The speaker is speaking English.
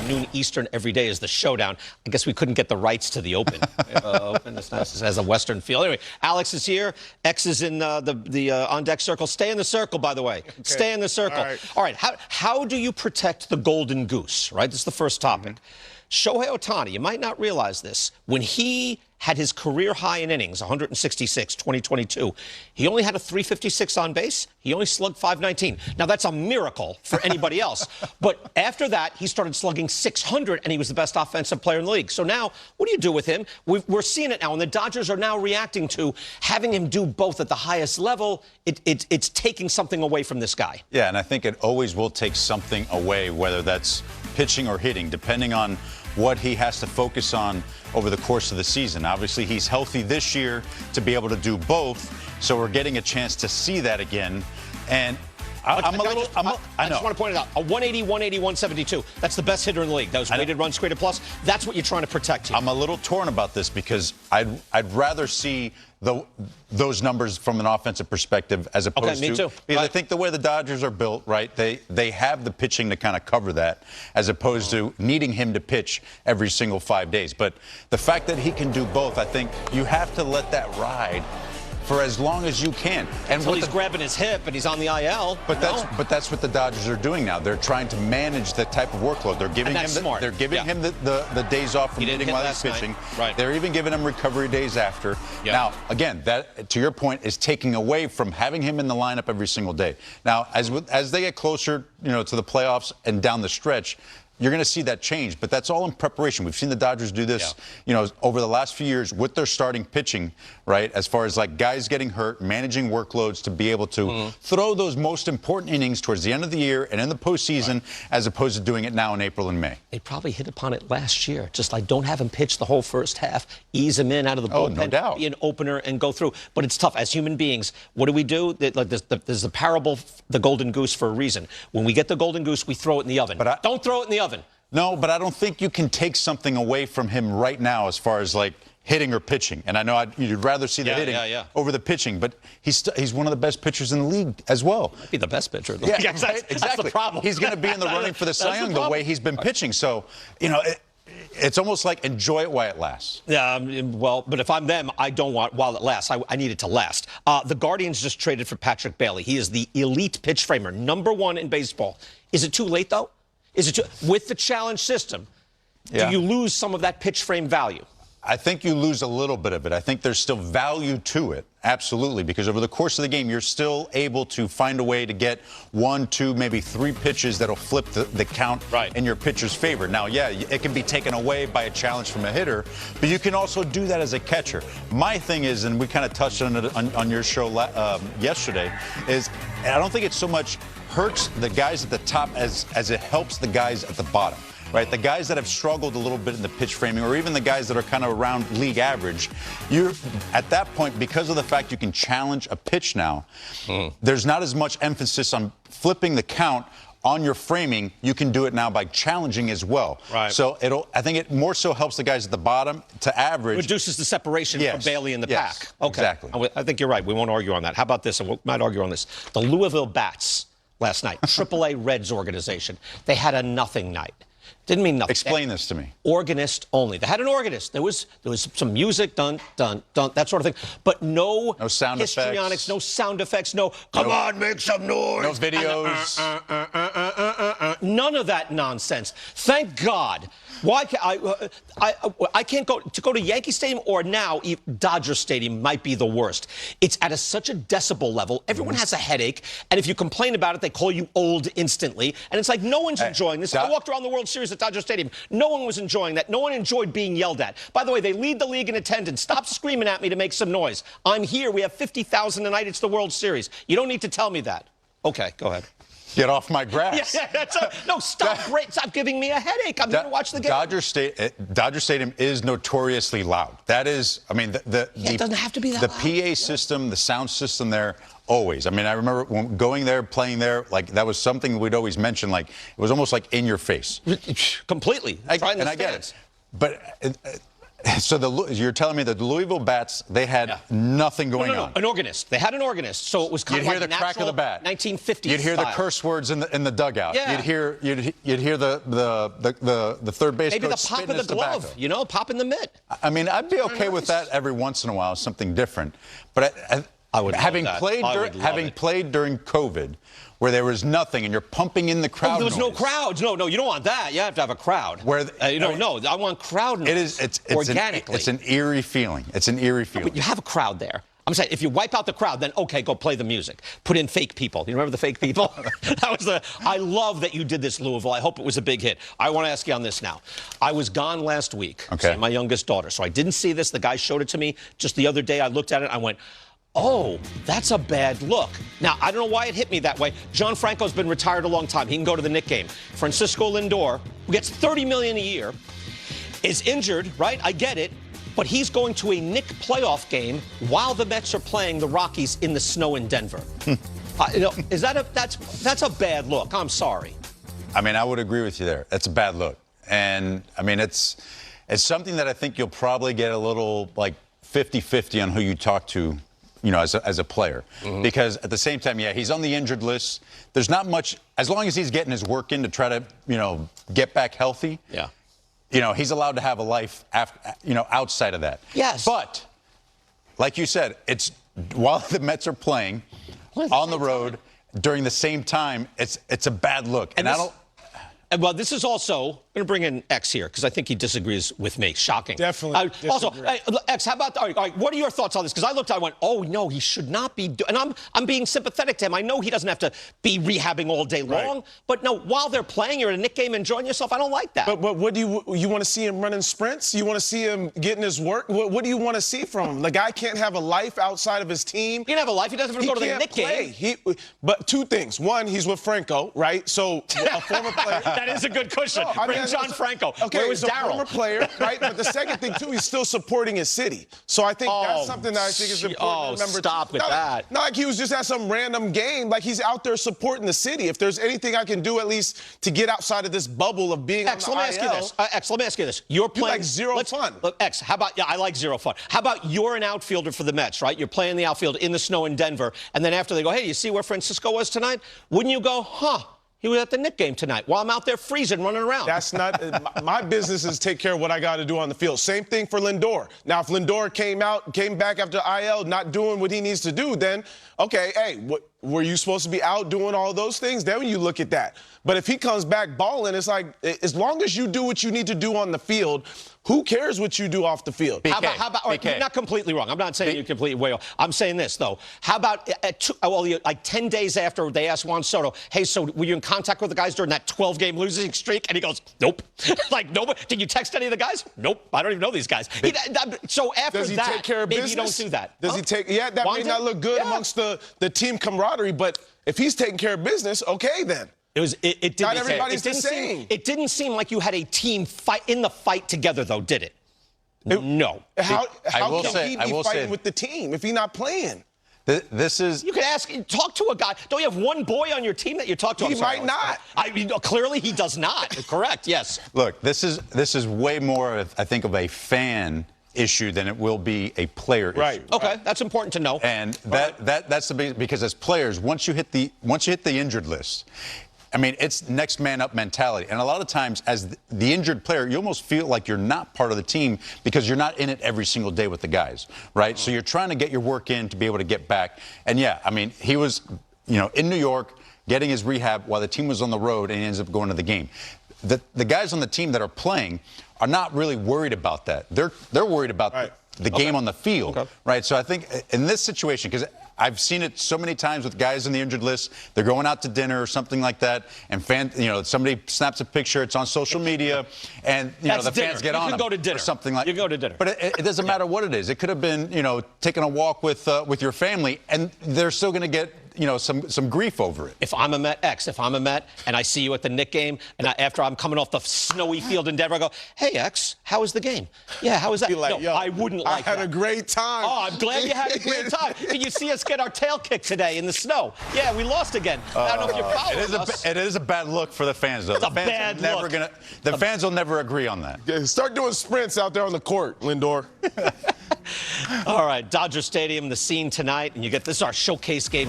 noon Eastern every day is the Showdown. I guess we couldn't get the rights to the Open. Open is nice. It has a Western feel. Anyway, Alex is here. X is in the on-deck circle. Stay in the circle, by the way. Okay. Stay in the circle. All right. How do you protect the golden goose, right? This is the first topic. Shohei Ohtani, you might not realize this, when he had his career high in innings, 166, 2022, he only had a 356 on base. He only slugged 519. Now, that's a miracle for anybody else. But after that, he started slugging 600, and he was the best offensive player in the league. So now, what do you do with him? We're seeing it now, and the Dodgers are now reacting to having him do both at the highest level. It's taking something away from this guy. Yeah, and I think it always will take something away, whether that's pitching or hitting, depending on what he has to focus on over the course of the season. Obviously, he's healthy this year to be able to do both, so we're getting a chance to see that again. And I just want to point it out. A 180, 180, 172. That's the best hitter in the league. That was weighted runs created plus. That's what you're trying to protect here. I'm a little torn about this because I'd rather see those numbers from an offensive perspective as opposed me to too. Because I think the way the Dodgers are built, right, they have the pitching to kind of cover that as opposed to needing him to pitch every single 5 days. But the fact that he can do both, I think you have to let that ride for as long as you can. And until he's grabbing his hip and he's on the IL. But that's what the Dodgers are doing now. They're trying to manage that type of workload. They're giving him the days off from hitting while he's pitching. Right. They're even giving him recovery days after. Yep. Now, again, that to your point is taking away from having him in the lineup every single day. Now, as they get closer, to the playoffs and down the stretch, you're going to see that change, but that's all in preparation. We've seen the Dodgers do this, over the last few years with their starting pitching, right? As far as like guys getting hurt, managing workloads to be able to throw those most important innings towards the end of the year and in the postseason, as opposed to doing it now in April and May. They probably hit upon it last year. Just like don't have him pitch the whole first half, ease him in out of the bullpen, no doubt. Be an opener and go through. But it's tough as human beings. What do? Like there's the parable, the golden goose, for a reason. When we get the golden goose, we throw it in the oven. But don't throw it in the oven. No, but I don't think you can take something away from him right now as far as like hitting or pitching. And I know you'd rather see the hitting over the pitching, but he's one of the best pitchers in the league as well. Might be the best pitcher. Yeah, exactly. That's the problem. He's going to be in the running for the Cy Young the way he's been pitching. So, it's almost like enjoy it while it lasts. Yeah, well, but if I'm them, I don't want while it lasts. I need it to last. The Guardians just traded for Patrick Bailey. He is the elite pitch framer, #1 in baseball. Is it too late, though? With the challenge system, do you lose some of that pitch frame value? I think you lose a little bit of it. I think there's still value to it, absolutely, because over the course of the game, you're still able to find a way to get 1, 2, maybe 3 pitches that'll flip the count in your pitcher's favor. Now, it can be taken away by a challenge from a hitter, but you can also do that as a catcher. My thing is, and we kind of touched on it on your show yesterday, is I don't think it so much hurts the guys at the top as it helps the guys at the bottom. Right, the guys that have struggled a little bit in the pitch framing, or even the guys that are kind of around league average, you're at that point, because of the fact you can challenge a pitch now, there's not as much emphasis on flipping the count on your framing. You can do it now by challenging as well. Right. So I think it more so helps the guys at the bottom to average. Reduces the separation from Bailey in the pack. Okay. Exactly. I think you're right. We won't argue on that. How about this? And we might argue on this. The Louisville Bats last night, AAA Reds organization, they had a nothing night. Didn't mean nothing. Explain this to me. Organist only. They had an organist. There was some music, dun, dun, dun, that sort of thing. But no sound histrionics, effects. No sound effects, come on, make some noise. No videos. None of that nonsense. Thank God. Why I can't go to Yankee Stadium, or now Dodger Stadium might be the worst. It's at such a decibel level. Everyone has a headache, and if you complain about it, they call you old instantly. And it's like no one's enjoying this. I walked around the World Series at Dodger Stadium. No one was enjoying that. No one enjoyed being yelled at. By the way, they lead the league in attendance. Stop screaming at me to make some noise. I'm here. We have 50,000 tonight. It's the World Series. You don't need to tell me that. Okay, go ahead. Get off my grass. No, stop giving me a headache. I'm going to watch the game. Dodger Stadium is notoriously loud. That is, I mean, it doesn't have to be that loud. The PA system, the sound system there, always. I mean, I remember when going there, playing there, like that was something we'd always mention. Like it was almost like in your face. Completely. And I get it. But So you're telling me that the Louisville Bats, they had nothing going on. An organist. They had an organist, so it was kind of like the crack of the bat. 1950s. You'd hear style. the curse words in the dugout. Yeah. You'd hear the third base maybe coach the pop spitting of the his glove. tobacco. You know, pop in the mitt. I mean, I'd be okay with that every once in a while, something different. But I would having love played that. having played during COVID, where there was nothing, and you're pumping in the crowd. There was no noise. crowds. No, you don't want that. You have to have a crowd. I want crowd noise. It's organically. It's an eerie feeling. It's an eerie feeling. But you have a crowd there. I'm saying if you wipe out the crowd, then okay, go play the music. Put in fake people. You remember the fake people? I love that you did this, Louisville. I hope it was a big hit. I want to ask you on this now. I was gone last week. Okay. My youngest daughter. So I didn't see this. The guy showed it to me just the other day. I looked at it. I went, oh, that's a bad look. Now, I don't know why it hit me that way. John Franco's been retired a long time. He can go to the Knick game. Francisco Lindor, who gets $30 million a year, is injured, right? I get it. But he's going to a Knick playoff game while the Mets are playing the Rockies in the snow in Denver. That's a bad look. I'm sorry. I mean, I would agree with you there. That's a bad look. And, I mean, it's something that I think you'll probably get a little, like, 50-50 on who you talk to, you know, as a player. Mm-hmm. Because at the same time, he's on the injured list. There's not much, as long as he's getting his work in to try to, you know, get back healthy. Yeah. You know, he's allowed to have a life outside of that. Yes. But, like you said, it's while the Mets are playing on the road during the same time, it's a bad look. Well, this is also, I'm going to bring in X here because I think he disagrees with me. Shocking. Definitely. Also, X, how about, all right, what are your thoughts on this? Because I looked, I went, oh, no, he should not be. And I'm being sympathetic to him. I know he doesn't have to be rehabbing all day long. Right. But no, while they're playing, you're at a Knick game enjoying yourself. I don't like that. But what do you want to see him running sprints? You want to see him getting his work? What do you want to see from him? The guy can't have a life outside of his team. He can have a life. He doesn't have to go to the Knick game. But two things. One, he's with Franco, right? So a former player. That is a good cushion. Bring John Franco. Okay, where was he's a Darryl? former player, right? But the second thing, too, he's still supporting his city. So I think that's something that I think is important to remember. Stop with that. Not like he was just at some random game. Like, he's out there supporting the city. If there's anything I can do, at least, to get outside of this bubble of being on the IL. X, let me ask you this. You're playing like zero fun. Look, X, how about, I like zero fun. How about you're an outfielder for the Mets, right? You're playing the outfield in the snow in Denver, and then after they go, hey, you see where Francisco was tonight? Wouldn't you go, he was at the Knick game tonight while I'm out there freezing, running around. That's not my business is take care of what I got to do on the field. Same thing for Lindor. Now, if Lindor came back after IL, not doing what he needs to do, then, okay, hey, were you supposed to be out doing all those things? Then you look at that. But if he comes back balling, it's like, as long as you do what you need to do on the field, who cares what you do off the field? How about right, you're not completely wrong. I'm not saying you're completely way off. I'm saying this, though. How about, like 10 days after they asked Juan Soto, hey, so were you in contact with the guys during that 12-game losing streak? And he goes, nope. Like, nobody. Did you text any of the guys? Nope. I don't even know these guys. So after does he that, take care of maybe business? you don't do that. Does he take? Yeah, that may not look good amongst the team camaraderie, but if he's taking care of business, okay then. It didn't. Not everybody's the same. It didn't seem like you had a team fight in the fight together, though, did it? No. How can he be fighting with the team if he's not playing? This is. You can talk to a guy. Don't you have one boy on your team that you talk to? He might not. Clearly, he does not. Correct. Yes. Look, this is way more, I think, of a fan issue than it will be a player issue. Okay, that's important to know. And that's the big, because as players, once you hit the injured list, I mean, it's next man up mentality. And a lot of times, as the injured player, you almost feel like you're not part of the team because you're not in it every single day with the guys, right? So you're trying to get your work in to be able to get back. And yeah, I mean, he was, in New York getting his rehab while the team was on the road, and he ends up going to the game. The guys on the team that are playing are not really worried about that. They're worried about the game on the field, right? So I think in this situation, because I've seen it so many times with guys in the injured list, they're going out to dinner or something like that, and somebody snaps a picture, it's on social media, and the fans get on them or something like that. You can go to dinner. But it doesn't matter what it is. It could have been, taking a walk with your family, and they're still going to get some grief over it. If I'm a Met, if I'm a Met and I see you at the Knick game, and after I'm coming off the snowy field in Denver, I go, hey, X, how was the game? Yeah, how was that? Like, no, I wouldn't like that. I had a great time. Oh, I'm glad you had a great time. Can you see us get our tail kicked today in the snow? Yeah, we lost again. I don't know if you're following us. It is a bad look for the fans, though. It's a bad look. The fans will never agree on that. Yeah, start doing sprints out there on the court, Lindor. All right, Dodger Stadium, the scene tonight, and you get this is our showcase game.